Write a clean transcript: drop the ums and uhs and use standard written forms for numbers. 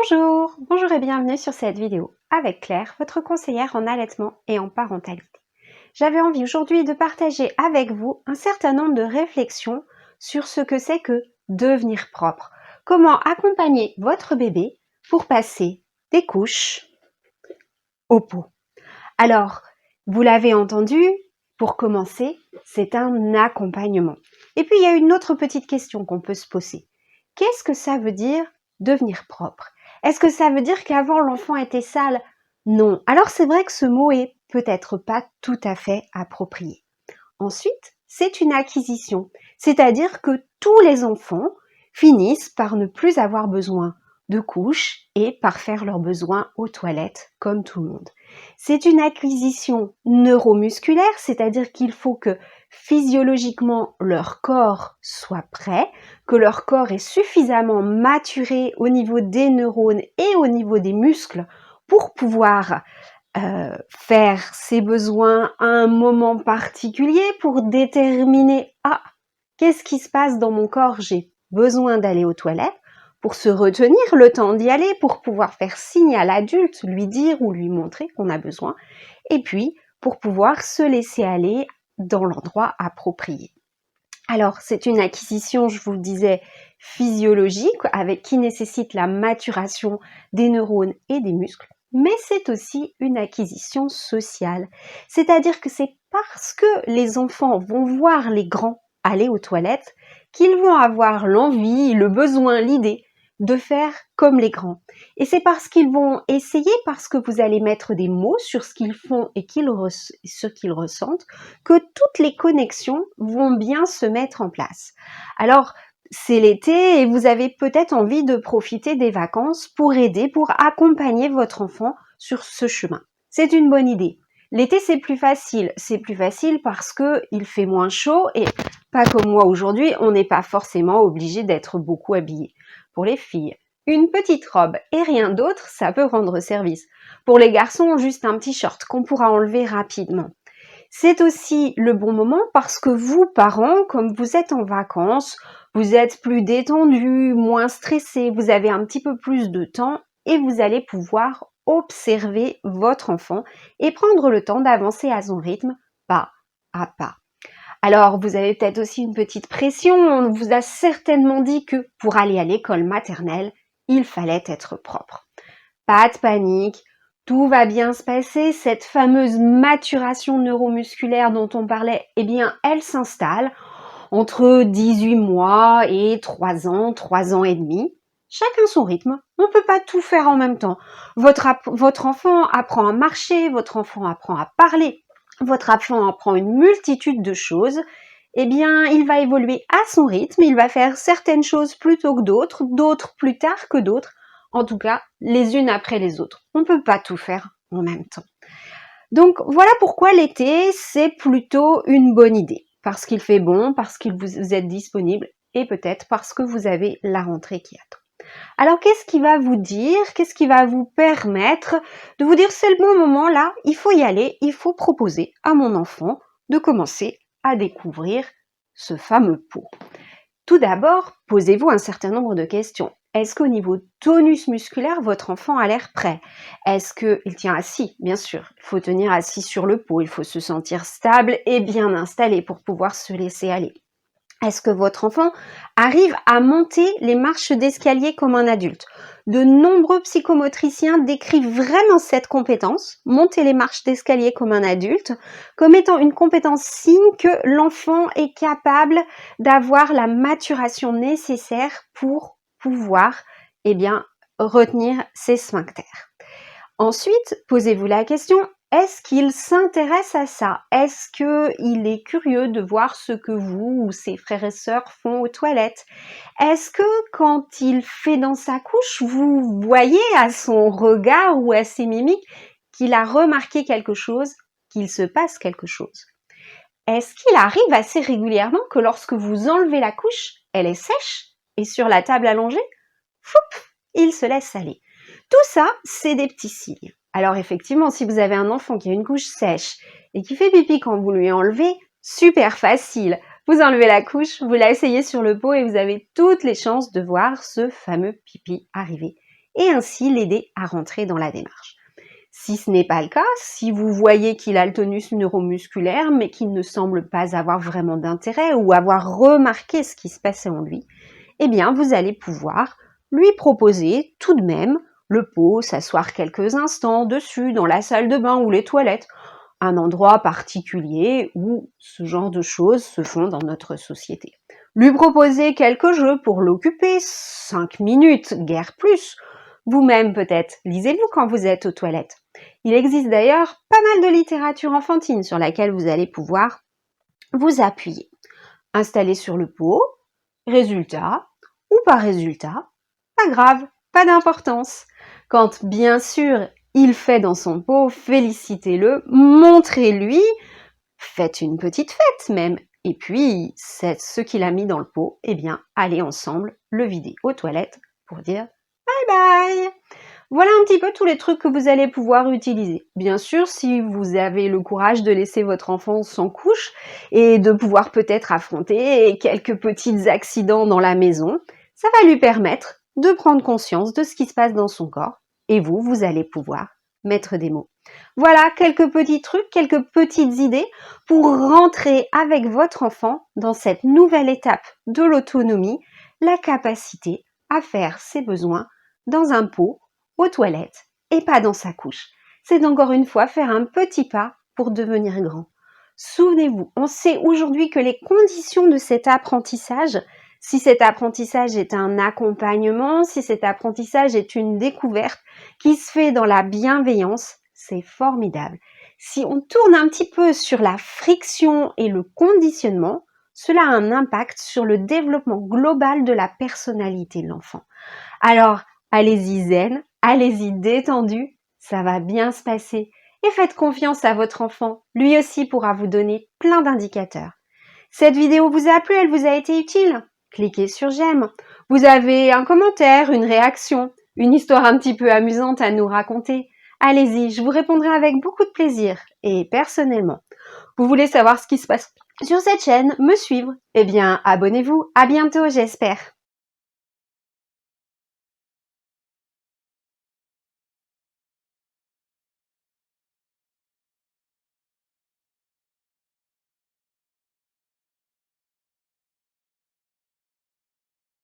Bonjour et bienvenue sur cette vidéo avec Claire, votre conseillère en allaitement et en parentalité. J'avais envie aujourd'hui de partager avec vous un certain nombre de réflexions sur ce que c'est que devenir propre. Comment accompagner votre bébé pour passer des couches au pot. Alors, vous l'avez entendu, pour commencer, c'est un accompagnement. Et puis, il y a une autre petite question qu'on peut se poser. Qu'est-ce que ça veut dire devenir propre? Est-ce que ça veut dire qu'avant l'enfant était sale? Non. Alors c'est vrai que ce mot est peut-être pas tout à fait approprié. Ensuite, c'est une acquisition, c'est-à-dire que tous les enfants finissent par ne plus avoir besoin de couches et par faire leurs besoins aux toilettes comme tout le monde. C'est une acquisition neuromusculaire, c'est-à-dire qu'il faut que physiologiquement leur corps soit prêt, que leur corps est suffisamment maturé au niveau des neurones et au niveau des muscles pour pouvoir faire ses besoins à un moment particulier, pour déterminer qu'est-ce qui se passe dans mon corps, j'ai besoin d'aller aux toilettes, pour se retenir le temps d'y aller, pour pouvoir faire signe à l'adulte, lui dire ou lui montrer qu'on a besoin, et puis pour pouvoir se laisser aller dans l'endroit approprié. Alors, c'est une acquisition, je vous le disais, physiologique, qui nécessite la maturation des neurones et des muscles, mais c'est aussi une acquisition sociale. C'est-à-dire que c'est parce que les enfants vont voir les grands aller aux toilettes qu'ils vont avoir l'envie, le besoin, l'idée de faire comme les grands. Et c'est parce qu'ils vont essayer, parce que vous allez mettre des mots sur ce qu'ils font et ce qu'ils ressentent, que toutes les connexions vont bien se mettre en place. Alors, c'est l'été et vous avez peut-être envie de profiter des vacances pour aider, pour accompagner votre enfant sur ce chemin. C'est une bonne idée. L'été, c'est plus facile. C'est plus facile parce que il fait moins chaud et pas comme moi aujourd'hui, on n'est pas forcément obligé d'être beaucoup habillé. Pour les filles, une petite robe et rien d'autre, ça peut rendre service. Pour les garçons, juste un petit short qu'on pourra enlever rapidement. C'est aussi le bon moment parce que vous, parents, comme vous êtes en vacances, vous êtes plus détendus, moins stressés, vous avez un petit peu plus de temps et vous allez pouvoir observer votre enfant et prendre le temps d'avancer à son rythme, pas à pas. Alors, vous avez peut-être aussi une petite pression, on vous a certainement dit que pour aller à l'école maternelle, il fallait être propre. Pas de panique, tout va bien se passer, cette fameuse maturation neuromusculaire dont on parlait, eh bien, elle s'installe entre 18 mois et 3 ans et demi. Chacun son rythme, on ne peut pas tout faire en même temps. Votre enfant apprend à marcher, votre enfant apprend à parler, votre enfant apprend une multitude de choses. Eh bien, il va évoluer à son rythme, il va faire certaines choses plus tôt que d'autres, d'autres plus tard que d'autres, en tout cas, les unes après les autres. On ne peut pas tout faire en même temps. Donc, voilà pourquoi l'été, c'est plutôt une bonne idée. Parce qu'il fait bon, parce que vous êtes disponible et peut-être parce que vous avez la rentrée qui attend. Alors, qu'est-ce qui va vous dire, qu'est-ce qui va vous permettre de vous dire c'est le bon moment là, il faut y aller, il faut proposer à mon enfant de commencer à découvrir ce fameux pot. Tout d'abord, posez-vous un certain nombre de questions. Est-ce qu'au niveau tonus musculaire, votre enfant a l'air prêt? Est-ce qu'il tient assis? Bien sûr, il faut tenir assis sur le pot, il faut se sentir stable et bien installé pour pouvoir se laisser aller. Est-ce que votre enfant arrive à monter les marches d'escalier comme un adulte? De nombreux psychomotriciens décrivent vraiment cette compétence, monter les marches d'escalier comme un adulte, comme étant une compétence signe que l'enfant est capable d'avoir la maturation nécessaire pour pouvoir, retenir ses sphincters. Ensuite, posez-vous la question, est-ce qu'il s'intéresse à ça? Est-ce qu'il est curieux de voir ce que vous ou ses frères et sœurs font aux toilettes? Est-ce que quand il fait dans sa couche, vous voyez à son regard ou à ses mimiques qu'il a remarqué quelque chose, qu'il se passe quelque chose? Est-ce qu'il arrive assez régulièrement que lorsque vous enlevez la couche, elle est sèche et sur la table allongée, il se laisse aller? Tout ça, c'est des petits signes. Alors effectivement, si vous avez un enfant qui a une couche sèche et qui fait pipi quand vous lui enlevez, super facile. Vous enlevez la couche, vous l'asseyez sur le pot et vous avez toutes les chances de voir ce fameux pipi arriver. et ainsi l'aider à rentrer dans la démarche. Si ce n'est pas le cas, si vous voyez qu'il a le tonus neuromusculaire mais qu'il ne semble pas avoir vraiment d'intérêt ou avoir remarqué ce qui se passait en lui, eh bien vous allez pouvoir lui proposer tout de même le pot, s'asseoir quelques instants dessus dans la salle de bain ou les toilettes, un endroit particulier où ce genre de choses se font dans notre société. Lui proposer quelques jeux pour l'occuper, 5 minutes, guère plus. Vous-même peut-être, lisez-vous quand vous êtes aux toilettes. Il existe d'ailleurs pas mal de littérature enfantine sur laquelle vous allez pouvoir vous appuyer. Installer sur le pot, résultat ou pas résultat, pas grave, pas d'importance. Quand bien sûr il fait dans son pot, félicitez-le, montrez-lui, faites une petite fête même. Et puis, c'est ce qu'il a mis dans le pot, eh bien, allez ensemble le vider aux toilettes pour dire bye bye. Voilà un petit peu tous les trucs que vous allez pouvoir utiliser. Bien sûr, si vous avez le courage de laisser votre enfant sans couche et de pouvoir peut-être affronter quelques petits accidents dans la maison, ça va lui permettre de prendre conscience de ce qui se passe dans son corps et vous allez pouvoir mettre des mots. Voilà quelques petits trucs, quelques petites idées pour rentrer avec votre enfant dans cette nouvelle étape de l'autonomie, la capacité à faire ses besoins dans un pot, aux toilettes et pas dans sa couche. C'est encore une fois faire un petit pas pour devenir grand. Souvenez-vous, on sait aujourd'hui que les conditions de cet apprentissage, si cet apprentissage est un accompagnement, si cet apprentissage est une découverte qui se fait dans la bienveillance, c'est formidable. Si on tourne un petit peu sur la friction et le conditionnement, cela a un impact sur le développement global de la personnalité de l'enfant. Alors, allez-y zen, allez-y détendu, ça va bien se passer. Et faites confiance à votre enfant, lui aussi pourra vous donner plein d'indicateurs. Cette vidéo vous a plu, elle vous a été utile? Cliquez sur j'aime. Vous avez un commentaire, une réaction, une histoire un petit peu amusante à nous raconter? Allez-y, je vous répondrai avec beaucoup de plaisir et personnellement. Vous voulez savoir ce qui se passe sur cette chaîne, me suivre? Eh bien, abonnez-vous. À bientôt, j'espère.